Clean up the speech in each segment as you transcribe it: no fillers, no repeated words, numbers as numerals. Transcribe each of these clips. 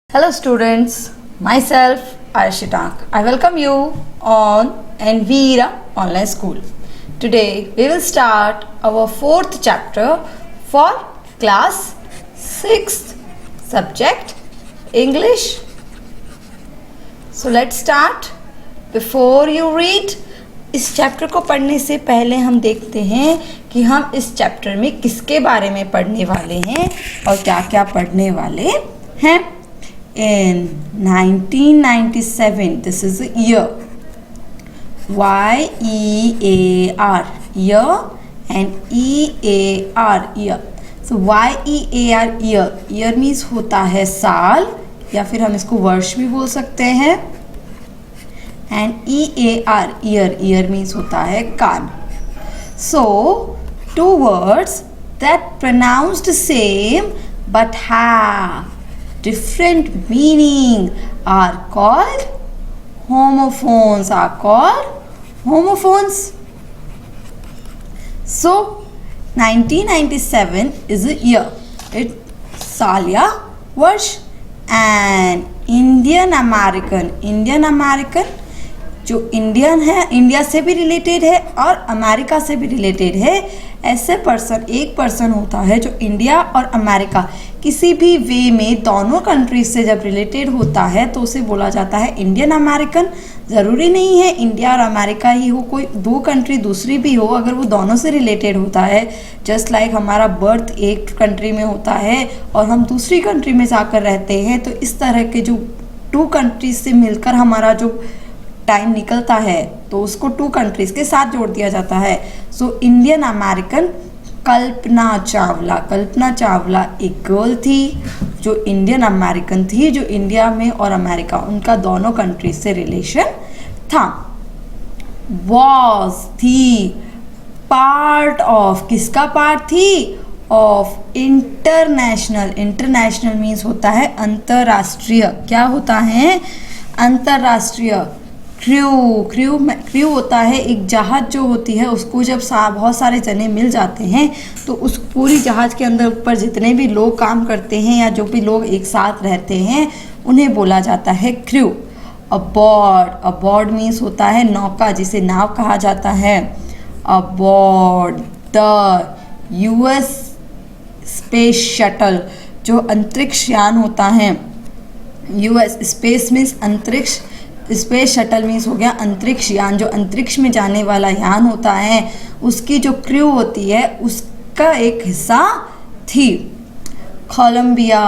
Hello students, myself Arshitank. I welcome you on Envira Online School. Today we will start our fourth chapter for class 6th subject English. So let's start. Before you read, इस chapter को पढ़ने से पहले हम देखते हैं कि हम इस चैप्टर में किसके बारे में पढ़ने वाले हैं और क्या क्या पढ़ने वाले हैं. In 1997, this is the year. Y-E-A-R, year, and E-A-R, year. So Y-E-A-R, year. Year means होता है साल या फिर हम इसको वर्ष भी बोल सकते हैं. And E-A-R, year. Year means होता है काल. So two words that pronounced same but have different meaning are called homophones. So 1997 is a year. It साल या वर्ष. And Indian American जो इंडियन है, इंडिया से भी रिलेटेड है और अमेरिका से भी रिलेटेड है. ऐसे एक पर्सन होता है जो इंडिया और अमेरिका किसी भी वे में दोनों कंट्रीज से जब रिलेटेड होता है तो उसे बोला जाता है इंडियन अमेरिकन. ज़रूरी नहीं है इंडिया और अमेरिका ही हो, कोई दो कंट्री दूसरी भी हो, अगर वो दोनों से रिलेटेड होता है. जस्ट लाइक हमारा बर्थ एक कंट्री में होता है और हम दूसरी कंट्री में जाकर रहते हैं, तो इस तरह के जो टू कंट्रीज से मिलकर हमारा जो टाइम निकलता है तो उसको टू कंट्रीज के साथ जोड़ दिया जाता है. So Indian American Kalpana Chawla एक गर्ल थी जो इंडियन अमेरिकन थी, जो इंडिया में और अमेरिका उनका दोनों कंट्रीज से रिलेशन था. वॉज थी पार्ट ऑफ, किसका पार्ट थी? ऑफ इंटरनेशनल मीन्स होता है अंतरराष्ट्रीय. क्या होता है? अंतरराष्ट्रीय. क्रू होता है एक जहाज जो होती है, उसको जब बहुत सारे जने मिल जाते हैं तो उस पूरी जहाज के अंदर ऊपर जितने भी लोग काम करते हैं या जो भी लोग एक साथ रहते हैं उन्हें बोला जाता है क्रू. अबॉर्ड मीन्स होता है नौका, जिसे नाव कहा जाता है. अबॉर्ड द US स्पेस शटल जो अंतरिक्ष यान होता है. US स्पेस मीन्स अंतरिक्ष, स्पेस शटल मीन्स हो गया अंतरिक्ष यान, जो अंतरिक्ष में जाने वाला यान होता है. उसकी जो क्रू होती है उसका एक हिस्सा थी. Columbia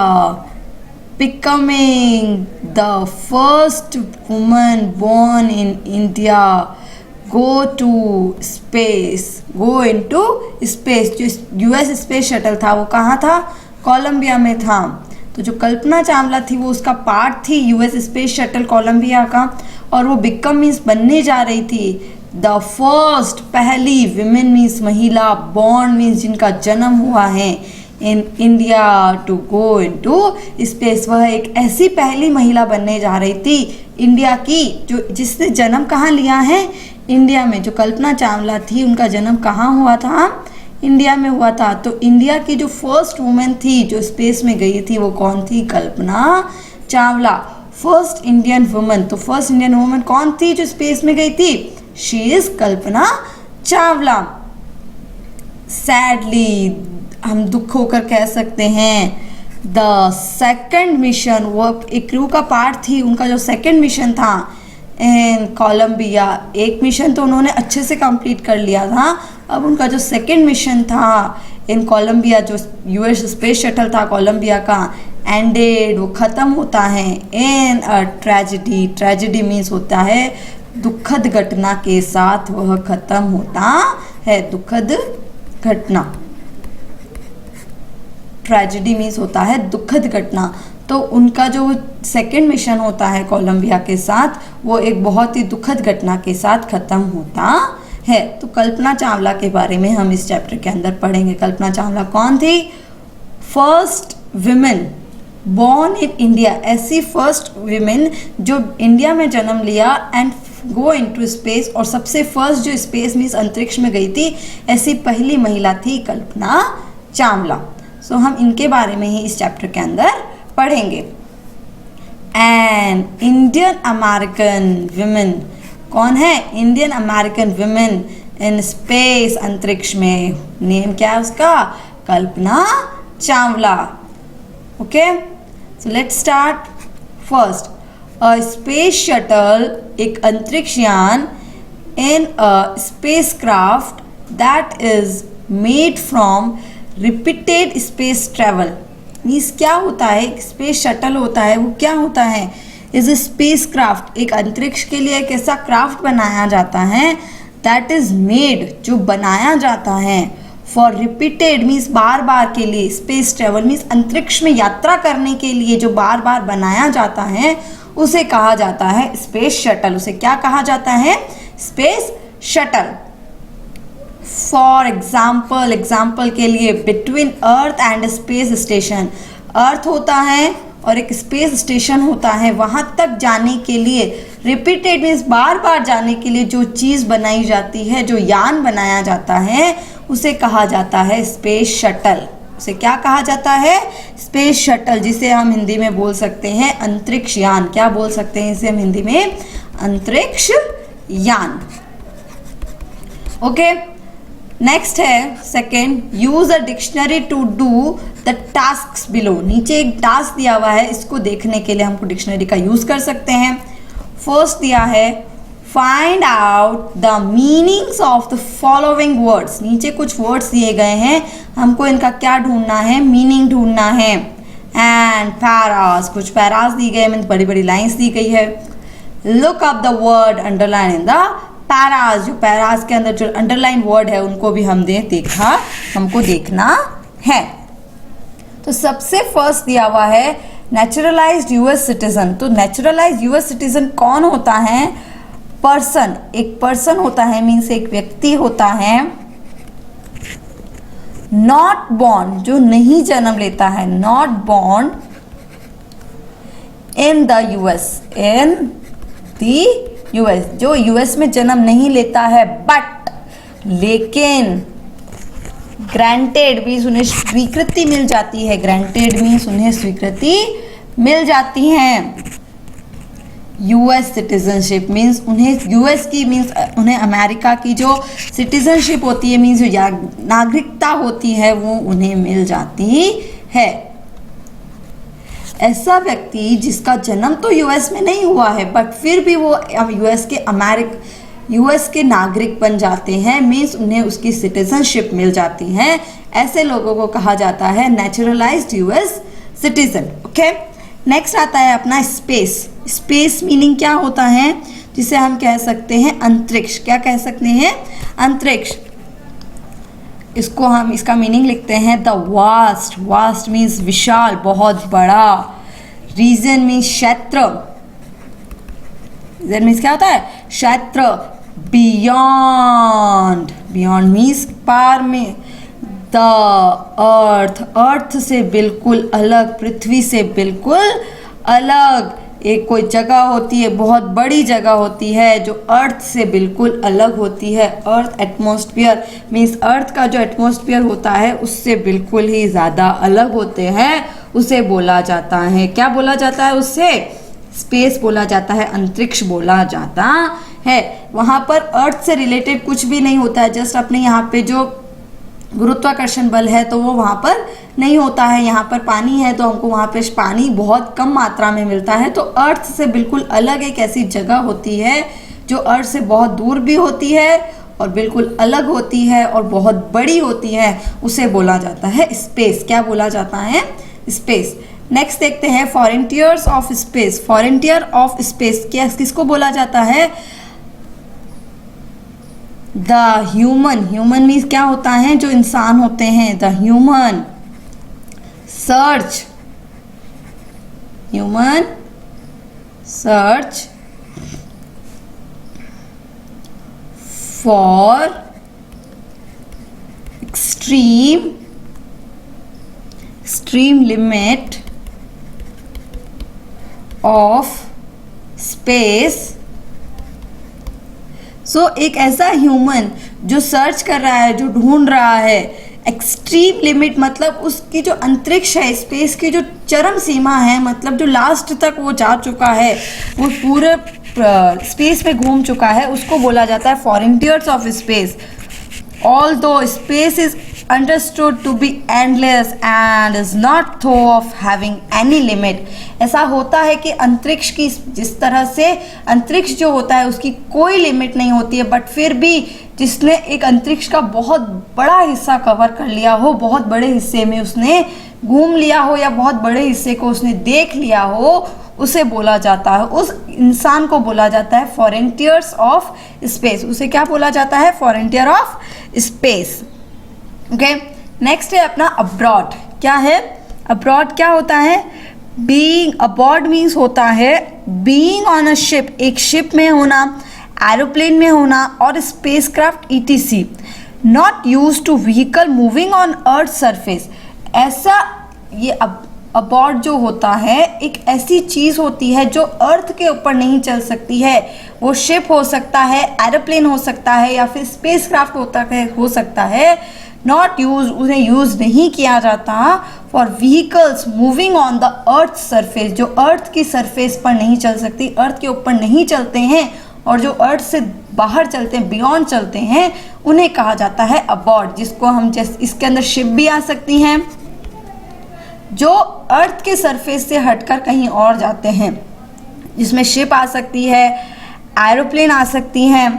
becoming the first woman born in India go into space. जो US स्पेस शटल था वो कहाँ था? कोलंबिया में था. तो जो कल्पना चावला थी वो उसका पार्ट थी US स्पेस शटल कोलंबिया का, और वो बिकम मीन्स बनने जा रही थी. द फर्स्ट पहली, विमेन मीन्स महिला, बॉर्न मीन्स जिनका जन्म हुआ है, in India to go into space. वह एक ऐसी पहली महिला बनने जा रही थी इंडिया की जो जिसने जन्म कहाँ लिया है? इंडिया में. जो कल्पना चावला थी उनका जन्म कहाँ हुआ था? इंडिया में हुआ था. तो इंडिया की जो फर्स्ट वुमेन थी जो स्पेस में गई थी वो कौन थी? Kalpana Chawla. First Indian women. तो फर्स्ट इंडियन वुमेन कौन थी जो स्पेस में गई थी? She is Kalpana Chawla. Sadly हम दुख होकर कह सकते हैं द सेकंड मिशन, वो एक क्रू का पार्ट थी, उनका जो सेकंड मिशन था इन कोलंबिया. एक मिशन तो उन्होंने अच्छे से कंप्लीट कर लिया था, अब उनका जो सेकंड मिशन था इन कोलंबिया, जो US स्पेस शटल था कोलंबिया का, एंडेड वो ख़त्म होता है इन अ ट्रेजिडी मीन्स होता है दुखद घटना के साथ वह ख़त्म होता है. दुखद घटना. ट्रेजिडी मीन्स होता है दुखद घटना. तो उनका जो सेकंड मिशन होता है कोलंबिया के साथ वो एक बहुत ही दुखद घटना के साथ ख़त्म होता है. तो कल्पना चावला के बारे में हम इस चैप्टर के अंदर पढ़ेंगे. कल्पना चावला कौन थी? First women born in India, ऐसी फर्स्ट विमेन जो इंडिया में जन्म लिया एंड गो इनटू स्पेस, और सबसे फर्स्ट जो स्पेस मीन्स अंतरिक्ष में गई थी, ऐसी पहली महिला थी कल्पना चावला. सो हम इनके बारे में ही इस चैप्टर के अंदर पढ़ेंगे. एंड इंडियन अमेरिकन विमेन, कौन है? Indian American women in space, अंतरिक्ष में। नेम क्या है उसका? Kalpana Chawla. Okay, so let's start. First, a space shuttle, एक अंतरिक्ष यान, in a spacecraft that is made from repeated space travel. Means क्या होता है? एक स्पेस शटल होता है, वो क्या होता है? इज अ स्पेस क्राफ्ट, एक अंतरिक्ष के लिए एक ऐसा क्राफ्ट बनाया जाता है दैट इज मेड, जो बनाया जाता है फॉर रिपीटेड, मीन्स बार बार के लिए, स्पेस ट्रेवल मीन्स अंतरिक्ष में यात्रा करने के लिए जो बार बार बनाया जाता है उसे कहा जाता है स्पेस शटल। उसे क्या कहा जाता है? Space shuttle. For example, example के लिए, between earth and space station, earth होता है और एक स्पेस स्टेशन होता है, वहाँ तक जाने के लिए रिपीटेड मीन्स बार बार जाने के लिए जो चीज़ बनाई जाती है, जो यान बनाया जाता है, उसे कहा जाता है स्पेस शटल। उसे क्या कहा जाता है? स्पेस शटल, जिसे हम हिंदी में बोल सकते हैं अंतरिक्ष यान। क्या बोल सकते हैं इसे हम हिंदी में? अंतरिक्ष यान। ओके, नेक्स्ट है second, use a dictionary to do the task below. नीचे एक टास्क दिया हुआ है, इसको देखने के लिए हमको डिक्शनरी का यूज कर सकते हैं। फर्स्ट दिया है, find out the meanings of the following words. नीचे कुछ वर्ड्स दिए गए हैं, हमको इनका क्या ढूंढना है? मीनिंग ढूंढना है। एंड पैरास, कुछ पैरास दी गए, मीन्स बड़ी बड़ी लाइन्स दी गई है। Look up the word underline in the Paris, जो पैरास के अंदर जो अंडरलाइन वर्ड है उनको भी हमको देखना है। तो सबसे फर्स्ट दिया हुआ है नेचुरलाइज्ड यूएस सिटीजन। तो नेचुरलाइज्ड यूएस सिटीजन कौन होता है? पर्सन, एक पर्सन होता है, मीन्स एक व्यक्ति होता है। नॉट बॉर्न, जो नहीं जन्म लेता है, not born in the US, in the US, जो यूएस में जन्म नहीं लेता है, बट लेकिन ग्रांटेड मीन्स उन्हें स्वीकृति मिल जाती है। ग्रांटेड मीन्स उन्हें स्वीकृति मिल जाती है। यूएस सिटीजनशिप मीन्स उन्हें यूएस की मीन्स उन्हें अमेरिका की जो सिटीजनशिप होती है, मीन्स जो नागरिकता होती है, वो उन्हें मिल जाती है। ऐसा व्यक्ति जिसका जन्म तो यूएस में नहीं हुआ है, बट फिर भी वो यूएस के नागरिक बन जाते हैं, मीन्स उन्हें उसकी सिटीजनशिप मिल जाती है। ऐसे लोगों को कहा जाता है naturalised US citizen. Okay, next आता है अपना स्पेस। स्पेस मीनिंग क्या होता है? जिसे हम कह सकते हैं अंतरिक्ष। क्या कह सकते हैं? अंतरिक्ष। इसको हम इसका मीनिंग लिखते हैं द वास्ट। वास्ट मीन्स विशाल, बहुत बड़ा। रीजन मीन्स क्षेत्र। रीजन मीन्स क्या होता है? क्षेत्र। बियॉन्ड, बियॉन्ड मीन्स पार में। द अर्थ, अर्थ से बिल्कुल अलग, पृथ्वी से बिल्कुल अलग। एक कोई जगह होती है, बहुत बड़ी जगह होती है जो अर्थ से बिल्कुल अलग होती है। अर्थ एटमॉस्फेयर मीन्स अर्थ का जो एटमॉस्फेयर होता है उससे बिल्कुल ही ज़्यादा अलग होते हैं, उसे बोला जाता है, क्या बोला जाता है? उससे स्पेस बोला जाता है, अंतरिक्ष बोला जाता है। वहाँ पर अर्थ से रिलेटेड कुछ भी नहीं होता है, जस्ट अपने यहाँ पे जो गुरुत्वाकर्षण बल है तो वो वहाँ पर नहीं होता है। यहाँ पर पानी है तो हमको वहाँ पे पानी बहुत कम मात्रा में मिलता है। तो अर्थ से बिल्कुल अलग एक ऐसी जगह होती है जो अर्थ से बहुत दूर भी होती है और बिल्कुल अलग होती है और बहुत बड़ी होती है, उसे बोला जाता है स्पेस। क्या बोला जाता है? स्पेस। नेक्स्ट देखते हैं फॉरेंटियर्स ऑफ स्पेस। फॉरेंटियर ऑफ स्पेस क्या किसको बोला जाता है? The human. ह्यूमन मीन्स क्या होता है? जो इंसान होते हैं। The human search, human search for extreme limit of space. So एक ऐसा ह्यूमन जो सर्च कर रहा है, जो ढूंढ रहा है एक्सट्रीम लिमिट मतलब उसकी जो अंतरिक्ष है, स्पेस की जो चरम सीमा है, मतलब जो लास्ट तक वो जा चुका है, वो पूरे स्पेस में घूम चुका है, उसको बोला जाता है frontiers of space. Although space is understood to be endless and is not thought of having any limit, ऐसा होता है कि अंतरिक्ष की, जिस तरह से अंतरिक्ष जो होता है उसकी कोई लिमिट नहीं होती है, बट फिर भी जिसने एक अंतरिक्ष का बहुत बड़ा हिस्सा कवर कर लिया हो, बहुत बड़े हिस्से में उसने घूम लिया हो या बहुत बड़े हिस्से को उसने देख लिया हो, उसे बोला जाता है, उस इंसान को बोला जाता है फ्रंटियर्स ऑफ स्पेस। उसे क्या बोला जाता है? Frontier of space. Okay, next है अपना अब्रॉड। क्या है अब्रॉड? क्या होता है? बीइंग अबॉर्ड मीन्स होता है बीइंग ऑन अ शिप, एक शिप में होना, एरोप्लेन में होना, और spacecraft etc, not used to vehicle moving on earth surface. ऐसा ये अबॉर्ड जो होता है एक ऐसी चीज़ होती है जो अर्थ के ऊपर नहीं चल सकती है। वो शिप हो सकता है, एरोप्लेन हो सकता है, या फिर स्पेसक्राफ्ट हो सकता है। नॉट यूज, उन्हें यूज नहीं किया जाता for vehicles moving on the earth surface, जो अर्थ की सरफेस पर नहीं चल सकती, अर्थ के ऊपर नहीं चलते हैं, और जो अर्थ से बाहर चलते हैं, बियॉन्ड चलते हैं, उन्हें कहा जाता है अबॉर्ड, जिसको हम जैसे इसके अंदर शिप भी आ सकती हैं जो अर्थ के सरफेस से हटकर कहीं और जाते हैं, जिसमें शिप आ सकती है, एरोप्लेन आ सकती हैं,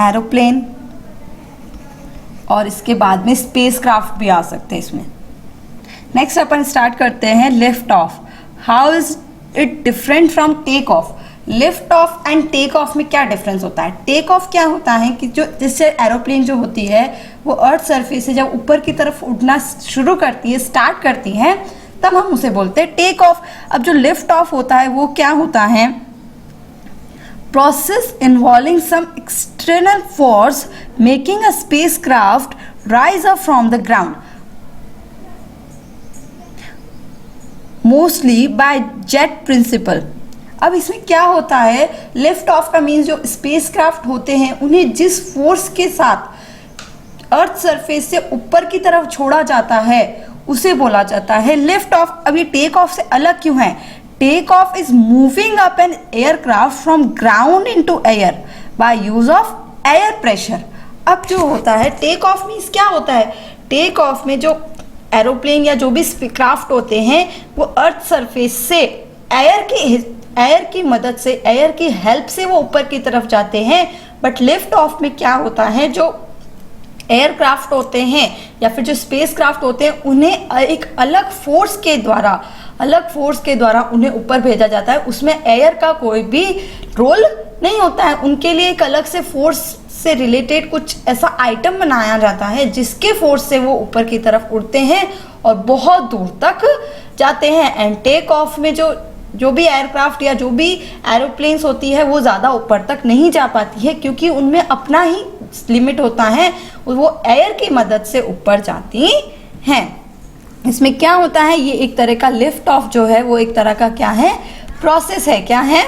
एरोप्लेन, और इसके बाद में स्पेसक्राफ्ट भी आ सकते हैं इसमें। नेक्स्ट अपन स्टार्ट करते हैं lift off. How is it different from take off? Lift off and take off में क्या डिफरेंस होता है? टेक ऑफ क्या होता है कि जो जिससे एरोप्लेन जो होती है वो अर्थ सरफेस से जब ऊपर की तरफ उड़ना शुरू करती है, स्टार्ट करती है, तब हम उसे बोलते हैं टेक ऑफ। अब जो लिफ्ट ऑफ होता है वो क्या होता है? Process involving some external force making a spacecraft rise up from the ground, mostly by jet principle. अब इसमें क्या होता है? लिफ्ट ऑफ का मीन्स जो स्पेसक्राफ्ट होते हैं उन्हें जिस फोर्स के साथ अर्थ सरफेस से ऊपर की तरफ छोड़ा जाता है उसे बोला जाता है लिफ्ट ऑफ। अब ये टेक ऑफ से अलग क्यों है? Take off is moving up an aircraft from ground into air by use of air pressure. अब जो होता है टेक ऑफ मीन्स क्या होता है? टेक ऑफ में जो एरोप्लेन या जो भी क्राफ्ट होते हैं वो अर्थ सरफेस से एयर की मदद से, एयर की हेल्प से वो ऊपर की तरफ जाते हैं। बट लिफ्ट ऑफ में क्या होता है? जो एयरक्राफ्ट होते हैं या फिर जो स्पेसक्राफ्ट होते हैं उन्हें एक अलग फोर्स के द्वारा उन्हें ऊपर भेजा जाता है। उसमें एयर का कोई भी रोल नहीं होता है। उनके लिए एक अलग से फोर्स से रिलेटेड कुछ ऐसा आइटम बनाया जाता है जिसके फोर्स से वो ऊपर की तरफ उड़ते हैं और बहुत दूर तक जाते हैं। एंड टेक ऑफ में जो भी एयरक्राफ्ट या जो भी एरोप्लेन्स होती है वो ज़्यादा ऊपर तक नहीं जा पाती है, क्योंकि उनमें अपना ही लिमिट होता है, वो एयर की मदद से ऊपर जाती हैं। इसमें क्या होता है? ये एक तरह का लिफ्ट ऑफ जो है वो एक तरह का क्या है? प्रोसेस है। क्या है?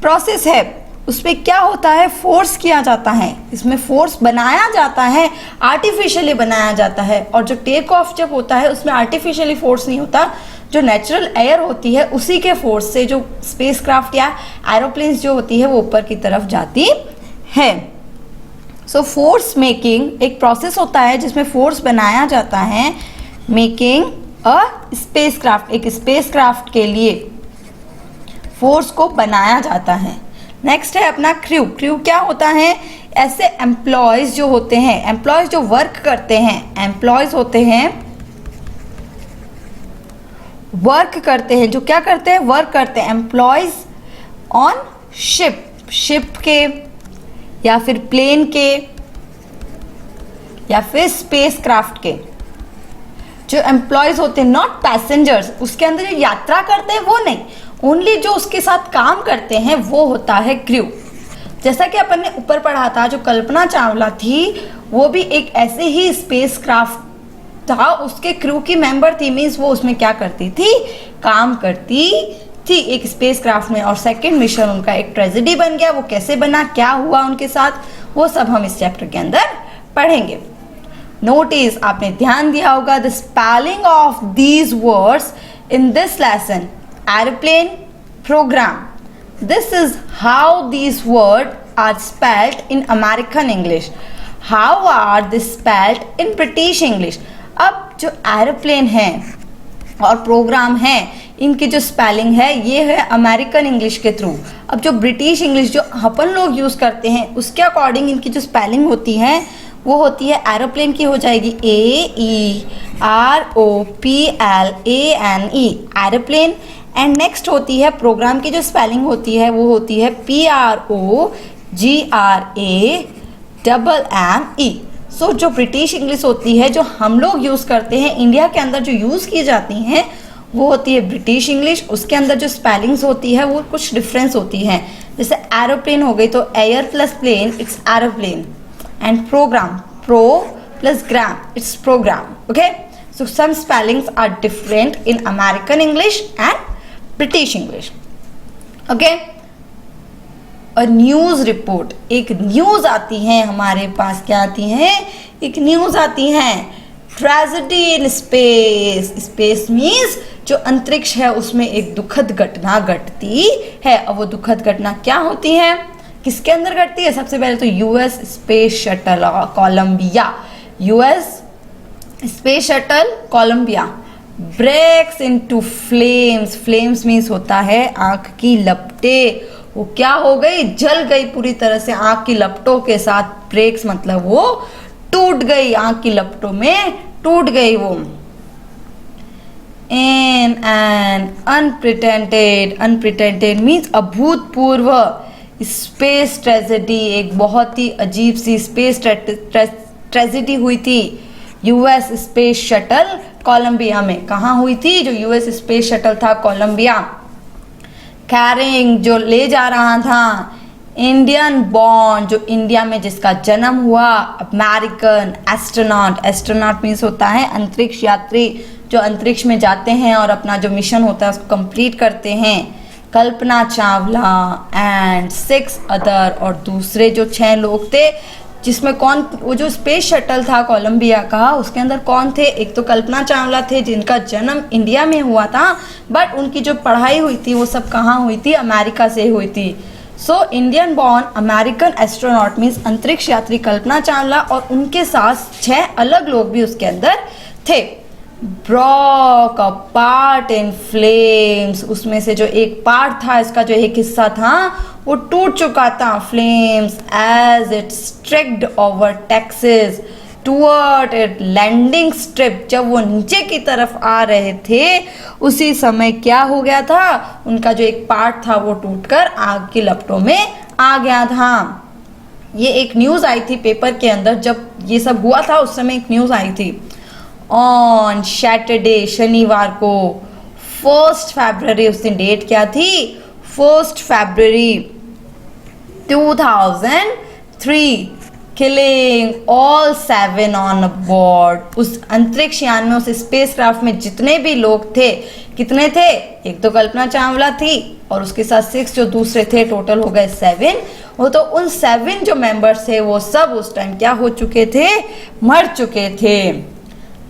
प्रोसेस है। उसमें क्या होता है? फोर्स किया जाता है, इसमें फोर्स बनाया जाता है, आर्टिफिशियली बनाया जाता है। और जो टेक ऑफ जब होता है उसमें आर्टिफिशियली फोर्स नहीं होता, जो नेचुरल एयर होती है उसी के फोर्स से जो स्पेसक्राफ्ट या एरोप्लेन्स जो होती है वो ऊपर की तरफ जाती है। सो फोर्स मेकिंग एक प्रोसेस होता है जिसमें फोर्स बनाया जाता है। मेकिंग अ स्पेसक्राफ्ट, एक स्पेसक्राफ्ट के लिए फोर्स को बनाया जाता है। नेक्स्ट है अपना क्रू। क्रू क्या होता है? ऐसे एम्प्लॉयज जो होते हैं, एम्प्लॉयज जो वर्क करते हैं, एम्प्लॉयज होते हैं वर्क करते हैं, जो क्या करते हैं? वर्क करते हैं। एम्प्लॉयज ऑन शिप के या फिर प्लेन के या फिर स्पेसक्राफ्ट के जो एम्प्लॉयज होते हैं, नॉट पैसेंजर्स। उसके अंदर जो यात्रा करते हैं वो नहीं, ओनली जो उसके साथ काम करते हैं वो होता है क्रू। जैसा कि अपन ने ऊपर पढ़ा था, जो कल्पना चावला थी वो भी एक ऐसे ही स्पेसक्राफ्ट था, उसके क्रू की मेंबर थी। मीन्स वो उसमें क्या करती थी? काम करती थी एक स्पेसक्राफ्ट में। और सेकंड मिशन उनका एक ट्रेजेडी बन गया। वो कैसे बना, क्या हुआ उनके साथ, वो सब हम इस चैप्टर के अंदर पढ़ेंगे। नोटिस, आपने ध्यान दिया होगा, the spelling of these words in this lesson, aeroplane, program, this is how these words are spelled in American English. How are they spelled in British English? अब जो एरोप्लेन है और प्रोग्राम है, इनकी जो स्पेलिंग है ये है अमेरिकन इंग्लिश के थ्रू। अब जो ब्रिटिश इंग्लिश जो अपन लोग यूज़ करते हैं उसके अकॉर्डिंग इनकी जो स्पेलिंग होती है वो होती है, एरोप्लेन की हो जाएगी AEROPLANE, एरोप्लेन। एंड नेक्स्ट होती है प्रोग्राम की जो स्पेलिंग होती है वो होती है PROGRAMME। सो जो ब्रिटिश इंग्लिश होती है जो हम लोग यूज़ करते हैं इंडिया के अंदर जो यूज़ की जाती हैं वो होती है ब्रिटिश इंग्लिश। उसके अंदर जो स्पेलिंग्स होती है वो कुछ डिफरेंस होती हैं। जैसे एरोप्लेन हो गई तो air plus plane it's aeroplane, and program pro plus gram it's program. Okay, so some spellings are different in American English and British English. Okay, और न्यूज़ रिपोर्ट, एक न्यूज़ आती है हमारे पास, क्या आती है, एक न्यूज़ आती है, ट्रेजेडी इन स्पेस। स्पेस मीन्स जो अंतरिक्ष है उसमें एक दुखद घटना घटती है। अब वो दुखद घटना क्या होती है, किसके अंदर घटती है? सबसे पहले तो US space shuttle Columbia, US space shuttle Columbia breaks into flames. Flames means होता है आग की लपटें। वो क्या हो गई, जल गई पूरी तरह से आग की लपटों के साथ। ब्रेक्स मतलब वो टूट गई, आग की लपटों में टूट गई वो। इन एन अनप्रिटेंडेड मीन्स अभूतपूर्व स्पेस ट्रेजेडी, एक बहुत ही अजीब सी स्पेस ट्रेजेडी हुई थी यूएस स्पेस शटल कोलंबिया में। कहाँ हुई थी? जो यूएस स्पेस शटल था कोलंबिया, कैरिंग जो ले जा रहा था इंडियन बॉर्न, जो इंडिया में जिसका जन्म हुआ, अमेरिकन एस्ट्रोनॉट। एस्ट्रोनॉट मीन्स होता है अंतरिक्ष यात्री, जो अंतरिक्ष में जाते हैं और अपना जो मिशन होता है उसको कंप्लीट करते हैं। कल्पना चावला एंड 6 अदर, और दूसरे जो 6 लोग थे जिसमें कौन, वो जो स्पेस शटल था कोलंबिया का उसके अंदर कौन थे? एक तो कल्पना चावला थे जिनका जन्म इंडिया में हुआ था, बट उनकी जो पढ़ाई हुई थी वो सब कहाँ हुई थी? अमेरिका से हुई थी। So Indian born American astronaut means अंतरिक्ष यात्री कल्पना चावला, और उनके साथ 6 अलग लोग भी उसके अंदर थे। Broke a part in flames, उसमें से जो एक पार्ट था, इसका जो एक हिस्सा था वो टूट चुका था। Flames as it streaked over Texas toward it landing strip, जब वो नीचे की तरफ आ रहे थे उसी समय क्या हो गया था, उनका जो एक पार्ट था वो टूटकर आग की लपटों में आ गया था। ये एक न्यूज़ आई थी पेपर के अंदर, जब ये सब हुआ था उस समय एक न्यूज़ आई थी। ऑन सैटरडे, शनिवार को 1 फरवरी, उस दिन डेट क्या थी? 1 फरवरी 2003, किलिंग ऑल 7 ऑन बोर्ड। उस अंतरिक्ष यान में, उस स्पेसक्राफ्ट में जितने भी लोग थे, कितने थे? एक तो कल्पना चावला थी और उसके साथ 6 जो दूसरे थे, टोटल हो गए 7। वो तो उन 7 जो मेंबर्स थे वो सब उस टाइम क्या हो चुके थे? मर चुके थे।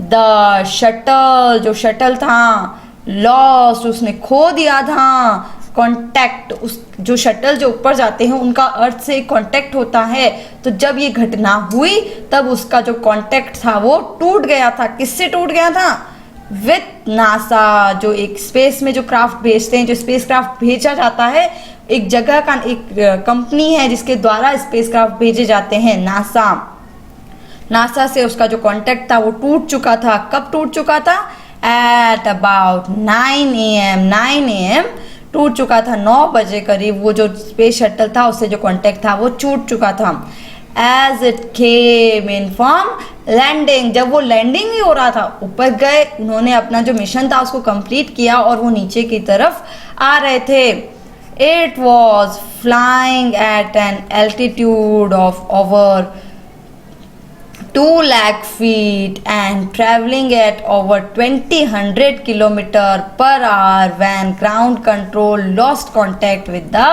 द शटल, जो शटल था, लॉस्ट, उसने खो दिया था कांटेक्ट। उस जो शटल जो ऊपर जाते हैं उनका अर्थ से कांटेक्ट होता है, तो जब ये घटना हुई तब उसका जो कांटेक्ट था वो टूट गया था। किससे टूट गया था? विथ नासा, जो एक स्पेस में जो क्राफ्ट भेजते हैं, जो स्पेस क्राफ्ट भेजा जाता है, एक जगह का एक कंपनी है जिसके द्वारा स्पेस क्राफ्ट भेजे जाते हैं, नासा। नासा से उसका जो कांटेक्ट था वो टूट चुका था। कब टूट चुका था? एट अबाउट 9 AM टूट चुका था। 9 बजे करीब वो जो स्पेस शटल था उससे जो कांटेक्ट था वो छूट चुका था। As it came in from landing, जब वो लैंडिंग ही हो रहा था, ऊपर गए, उन्होंने अपना जो मिशन था उसको कंप्लीट किया और वो नीचे की तरफ आ रहे थे। It was flying eight an altitude of over 2 lakh feet and traveling at over 2,000 km/h when ground control lost contact with the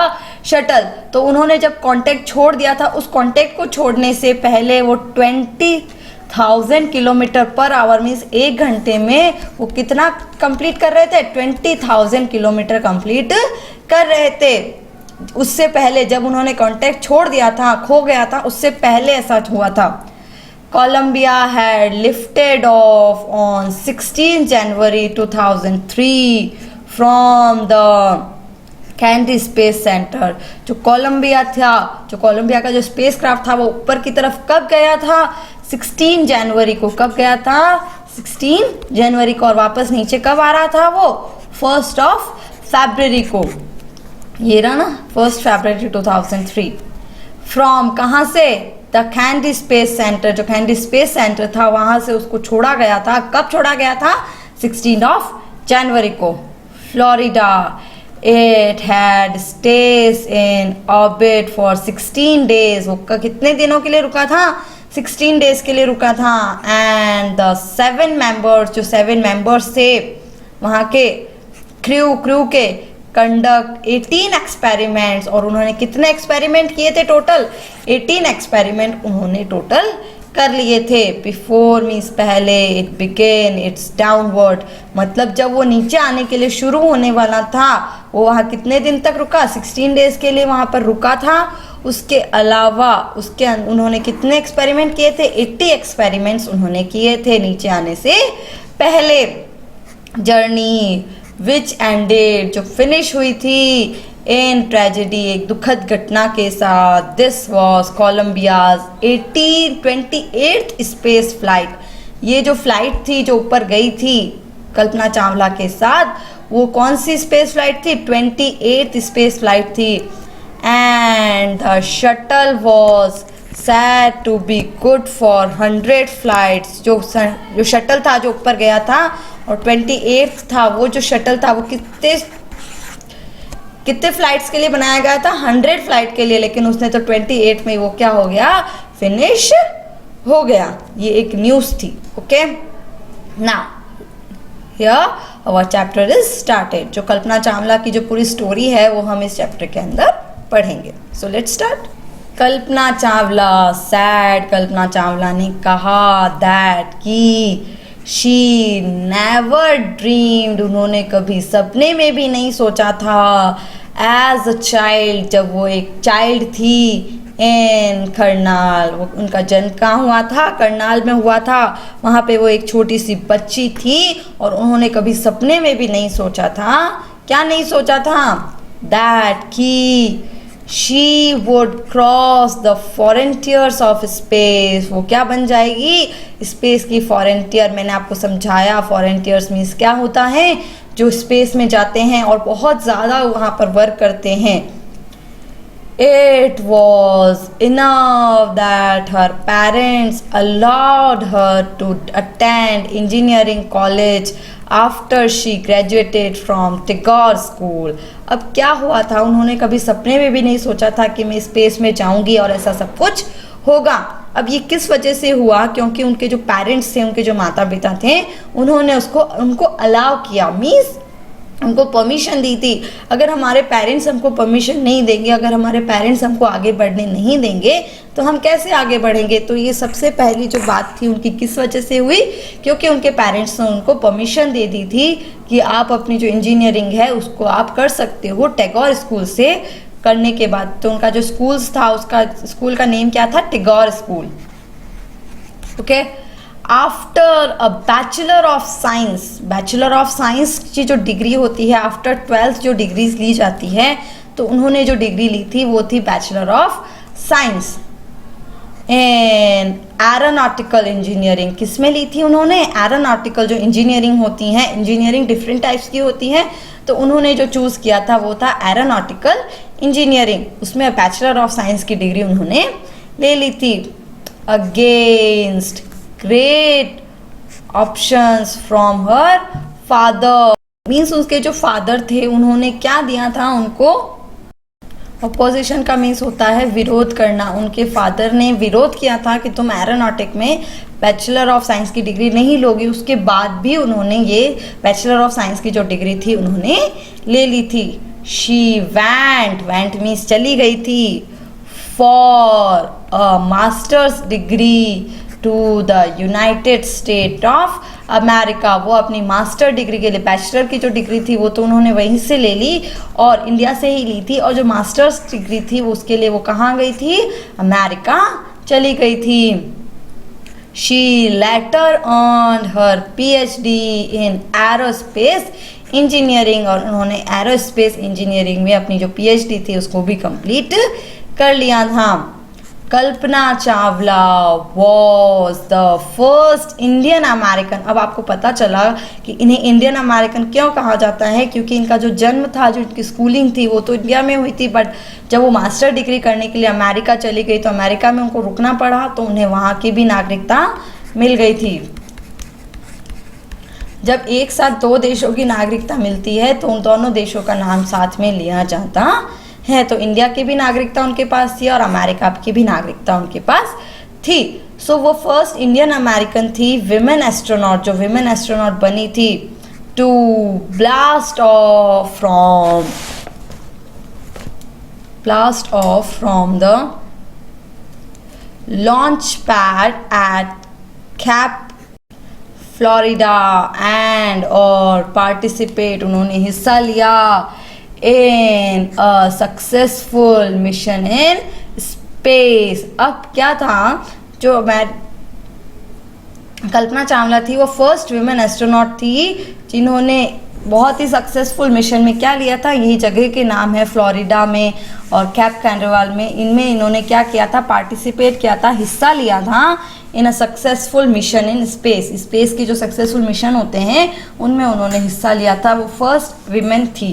shuttle. तो उन्होंने जब कांटेक्ट छोड़ दिया था, उस कांटेक्ट को छोड़ने से पहले वो 20,000 किलोमीटर पर आवर मीन्स 1 घंटे में वो कितना कंप्लीट कर रहे थे, 20,000 किलोमीटर कंप्लीट कर रहे थे। उससे पहले जब उन्होंने कांटेक्ट छोड़ दिया था, खो गया था, उससे पहले ऐसा हुआ था। Columbia had lifted off on 16 January 2003 from the Kennedy space centre. जो कोलंबिया का जो स्पेस क्राफ्ट था वो ऊपर की तरफ कब गया था, 16 जनवरी को। कब गया था, 16 जनवरी को। और वापस नीचे कब आ रहा था वो, 1 फरवरी को। ये रहा ना, 1 फरवरी 2003। फ्रॉम कहाँ से, द कैंडी स्पेस सेंटर। जो कैंडी स्पेस सेंटर था वहाँ से उसको छोड़ा गया था। कब छोड़ा गया था, 16 जनवरी को। Florida, it had stage in orbit for 16 days. वो कितने दिनों के लिए रुका था, 16 डेज के लिए रुका था। एंड द 7 मेंबर्स, जो 7 मेंबर्स थे वहाँ के क्रू के, कंडक्ट 18 एक्सपेरिमेंट्स। और उन्होंने कितने एक्सपेरिमेंट किए थे, टोटल 18 एक्सपेरिमेंट उन्होंने टोटल कर लिए थे। बिफोर मीन्स पहले, इट बिगेन इट्स डाउनवर्ड, मतलब जब वो नीचे आने के लिए शुरू होने वाला था, वो वहाँ कितने दिन तक रुका, 16 डेज के लिए वहाँ पर रुका था। उसके अलावा उन्होंने कितने एक्सपेरिमेंट किए थे, 80 एक्सपेरिमेंट्स उन्होंने किए थे नीचे आने से पहले। जर्नी विच एंडेड, जो फिनिश हुई थी इन ट्रेजेडी, एक दुखद घटना के साथ। This was Columbia's 28th space flight. ये जो फ्लाइट थी जो ऊपर गई थी कल्पना चावला के साथ, वो कौन सी स्पेस फ्लाइट थी, 28th स्पेस फ्लाइट थी। And the shuttle was said to be good for 100 flights. जो शटल था जो ऊपर गया था और 28 था, वो जो शटल था वो कितने फ्लाइट्स के लिए बनाया गया था, 100 फ्लाइट के लिए। लेकिन उसने तो 28 में वो क्या हो गया, फिनिश हो गया। ये एक न्यूज़ थी। Okay, now here our chapter is started. जो कल्पना चावला की जो पूरी स्टोरी है वो हम इस चैप्टर के अंदर पढ़ेंगे। So let's start. Kalpana Chawla said, Kalpana Chawla ने कहा दैट कि शी नेवर ड्रीम्ड, उन्होंने कभी सपने में भी नहीं सोचा था, एज अ चाइल्ड, जब वो एक चाइल्ड थी, इन करनाल, वो उनका जन्म कहाँ हुआ था, करनाल में हुआ था। वहाँ पे वो एक छोटी सी बच्ची थी और उन्होंने कभी सपने में भी नहीं सोचा था, क्या नहीं सोचा था, दैट कि she would cross the frontiers of space, वो क्या बन जाएगी, स्पेस की फॉरेंटियर। मैंने आपको समझाया फॉरेंटियर्स मीन्स क्या होता है, जो स्पेस में जाते हैं और बहुत ज़्यादा वहाँ पर वर्क करते हैं। It was enough that her parents allowed her to attend engineering college after she graduated from Tagore School. अब क्या हुआ था, उन्होंने कभी सपने में भी नहीं सोचा था कि मैं स्पेस में जाऊंगी और ऐसा सब कुछ होगा। अब ये किस वजह से हुआ, क्योंकि उनके जो पेरेंट्स थे, उनके जो माता पिता थे, उन्होंने उनको अलाउ किया, मीन्स उनको परमिशन दी थी। अगर हमारे पेरेंट्स हमको परमिशन नहीं देंगे, अगर हमारे पेरेंट्स हमको आगे बढ़ने नहीं देंगे तो हम कैसे आगे बढ़ेंगे। तो ये सबसे पहली जो बात थी उनकी किस वजह से हुई, क्योंकि उनके पेरेंट्स ने उनको परमिशन दे दी थी कि आप अपनी जो इंजीनियरिंग है उसको आप कर सकते हो टैगोर स्कूल से करने के बाद। तो उनका जो स्कूल्स था, उसका स्कूल का नेम क्या था, Tagore school. Okay, after a bachelor of science की जो डिग्री होती है, आफ्टर 12th जो डिग्रीज ली जाती है, तो उन्होंने जो डिग्री ली थी वो थी bachelor of science in aeronautical engineering. किस में ली थी उन्होंने, एरोनॉटिकल जो इंजीनियरिंग होती है, इंजीनियरिंग डिफरेंट टाइप्स की होती है, तो उन्होंने जो चूज़ किया था वो था एरोनॉटिकल इंजीनियरिंग। उसमें बैचलर ऑफ साइंस की डिग्री उन्होंने ले ली थी। Against great options from her father, means उसके जो फादर थे उन्होंने क्या दिया था उनको, अपोजिशन का मीन्स होता है विरोध करना। उनके फादर ने विरोध किया था कि तुम एरोनॉटिक में बैचलर ऑफ साइंस की डिग्री नहीं लोगी। उसके बाद भी उन्होंने ये बैचलर ऑफ साइंस की जो डिग्री थी उन्होंने ले ली थी। शी वेंट मीन्स चली गई थी for a masters degree to the United State of America. वो अपनी मास्टर डिग्री के लिए, बैचलर की जो डिग्री थी वो तो उन्होंने वहीं से ले ली और इंडिया से ही ली थी, और जो मास्टर्स डिग्री थी वो उसके लिए वो कहाँ गई थी, अमेरिका चली गई थी। She later earned her PhD in aerospace engineering, और उन्होंने एरोस्पेस इंजीनियरिंग में अपनी जो PhD थी उसको भी कंप्लीट कर लिया था। Kalpana Chawla was the first Indian American. अब आपको पता चला कि इन्हें इंडियन अमेरिकन क्यों कहा जाता है, क्योंकि इनका जो जन्म था, जो इनकी स्कूलिंग थी वो तो इंडिया में हुई थी, बट जब वो मास्टर डिग्री करने के लिए अमेरिका चली गई तो अमेरिका में उनको रुकना पड़ा, तो उन्हें वहाँ की भी नागरिकता मिल गई थी। जब एक साथ दो देशों की नागरिकता मिलती है तो उन दोनों देशों का नाम साथ में लिया जाता है। तो इंडिया की भी नागरिकता उनके पास थी और अमेरिका की भी नागरिकता उनके पास थी। सो वो फर्स्ट इंडियन अमेरिकन थी विमेन एस्ट्रोनॉट, जो विमेन एस्ट्रोनॉट बनी थी to blast off from the launch pad at Cape Florida and और पार्टिसिपेट, उन्होंने हिस्सा लिया in a successful mission in space. अब क्या था, जो कल्पना चावला थी वो फर्स्ट वुमेन एस्ट्रोनॉट थी जिन्होंने बहुत ही सक्सेसफुल मिशन में क्या लिया था, यही जगह के नाम है फ्लोरिडा में और कैप कैनरवाल में, इनमें इन्होंने क्या किया था, पार्टिसिपेट किया था, हिस्सा लिया था in a successful mission in space. Space के जो सक्सेसफुल मिशन होते हैं उनमें उन्होंने हिस्सा लिया था। वो फर्स्ट विमेन थी।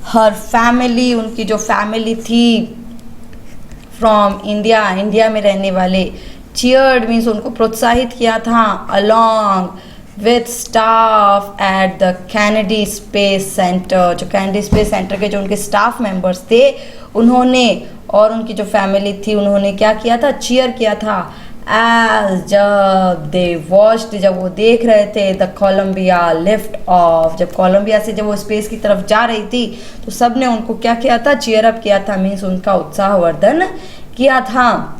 हर फैमिली, उनकी जो फैमिली थी फ्रॉम इंडिया, इंडिया में रहने वाले, चीयर्ड मीन्स उनको प्रोत्साहित किया था, along with staff at the Kennedy space centre. जो कैनेडी स्पेस सेंटर के जो उनके स्टाफ मेंबर्स थे उन्होंने, और उनकी जो फैमिली थी उन्होंने क्या किया था, चीयर किया था। एज जब वो देख रहे थे द कोलंबिया लिफ्ट ऑफ, जब कोलंबिया से जब वो स्पेस की तरफ जा रही थी तो सब ने उनको क्या किया था, चीयर अप किया था, मीन्स उनका उत्साहवर्धन किया था।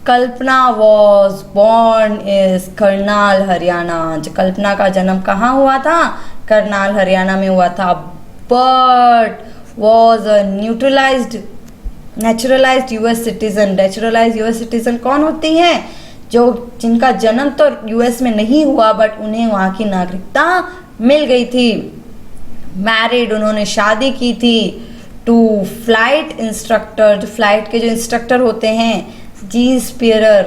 Kalpana was born is Karnal Haryana. जो कल्पना का जन्म कहाँ हुआ था, करनाल हरियाणा में हुआ था। But was a naturalised US citizen. Naturalised US citizen कौन होती हैं, जो जिनका जन्म तो यूएस में नहीं हुआ बट उन्हें वहाँ की नागरिकता मिल गई थी। मैरिड, उन्होंने शादी की थी टू फ्लाइट इंस्ट्रक्टर। जो फ्लाइट के जो इंस्ट्रक्टर होते हैं, जीन्स पियरर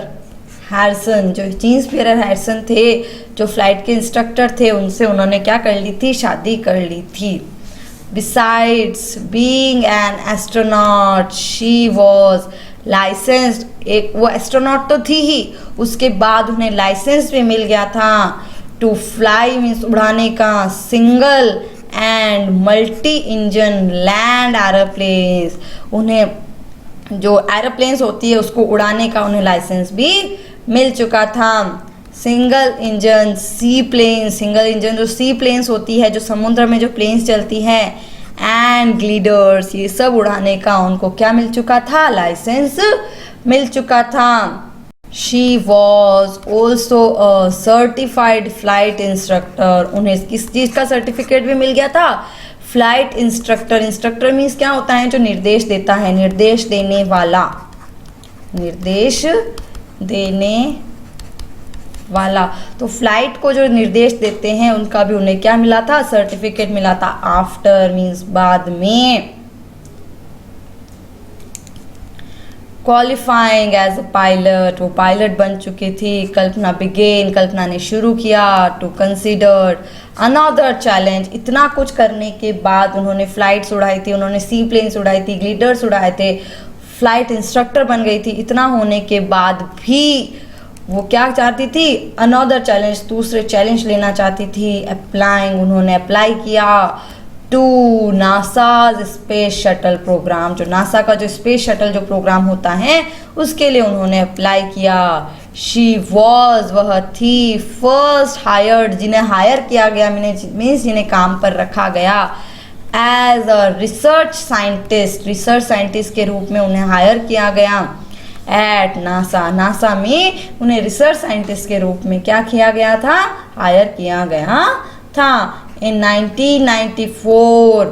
हैरिसन, जो जीन्स पियरर हैरिसन थे, जो फ्लाइट के इंस्ट्रक्टर थे, उनसे उन्होंने क्या कर ली थी, शादी कर ली थी। Besides being an astronaut, she was licensed। एक वो एस्ट्रोनॉट तो थी ही, उसके बाद उन्हें लाइसेंस भी मिल गया था टू फ्लाई मीन्स उड़ाने का, single and multi engine land aeroplanes. उन्हें जो एरोप्लेन्स होती है उसको उड़ाने का उन्हें लाइसेंस भी मिल चुका था। सिंगल इंजन सी प्लेन, सिंगल इंजन जो सी प्लेन्स होती है, जो समुद्र में जो प्लेन्स चलती हैं, एंड ग्लिडर्स, ये सब उड़ाने का उनको क्या मिल चुका था, लाइसेंस मिल चुका था। She was also a certified flight instructor. उन्हें किस चीज़ का सर्टिफिकेट भी मिल गया था, फ्लाइट इंस्ट्रक्टर। इंस्ट्रक्टर मीन्स क्या होता है, जो निर्देश देता है, निर्देश देने वाला, निर्देश देने वाला। तो फ्लाइट को जो निर्देश देते हैं उनका भी उन्हें क्या मिला था, सर्टिफिकेट मिला था। आफ्टर मीन्स बाद में। क्वालिफाइंग एज अ पायलट, वो पायलट बन चुकी थी। कल्पना बिगेन, कल्पना ने शुरू किया टू कंसिडर अनदर चैलेंज। इतना कुछ करने के बाद उन्होंने फ्लाइट्स उड़ाई थी, उन्होंने सी प्लेन्स उड़ाई थी, ग्लिडर्स उड़ाए थे, फ्लाइट इंस्ट्रक्टर बन गई थी। इतना होने के बाद भी वो क्या चाहती थी, अनदर चैलेंज, दूसरे चैलेंज लेना चाहती थी। अप्लाइंग, उन्होंने अप्लाई किया to NASA space shuttle program. जो नासा का जो स्पेस शटल जो प्रोग्राम होता है उसके लिए उन्होंने अप्लाई किया। शी वॉज, वह थी, फर्स्ट हायर्ड, जिन्हें हायर किया गया, मीन्स जिन्हें काम पर रखा गया, एज अ रिसर्च साइंटिस्ट के रूप में उन्हें हायर किया गया एट नासा। नासा में उन्हें रिसर्च साइंटिस्ट के रूप में क्या किया गया था, हायर किया गया था। इन 1994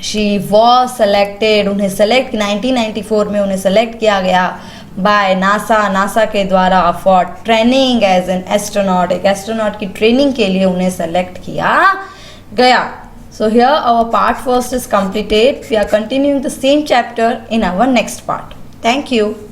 शी वॉज सेलेक्टेड, उन्हें सेलेक्ट 1994 में उन्हें सेलेक्ट किया गया बाय नासा, नासा के द्वारा for training as an astronaut, एक एस्ट्रोनॉट की ट्रेनिंग के लिए उन्हें सेलेक्ट किया गया। So here our part first is completed. We are continuing the same chapter in our next part. Thank you.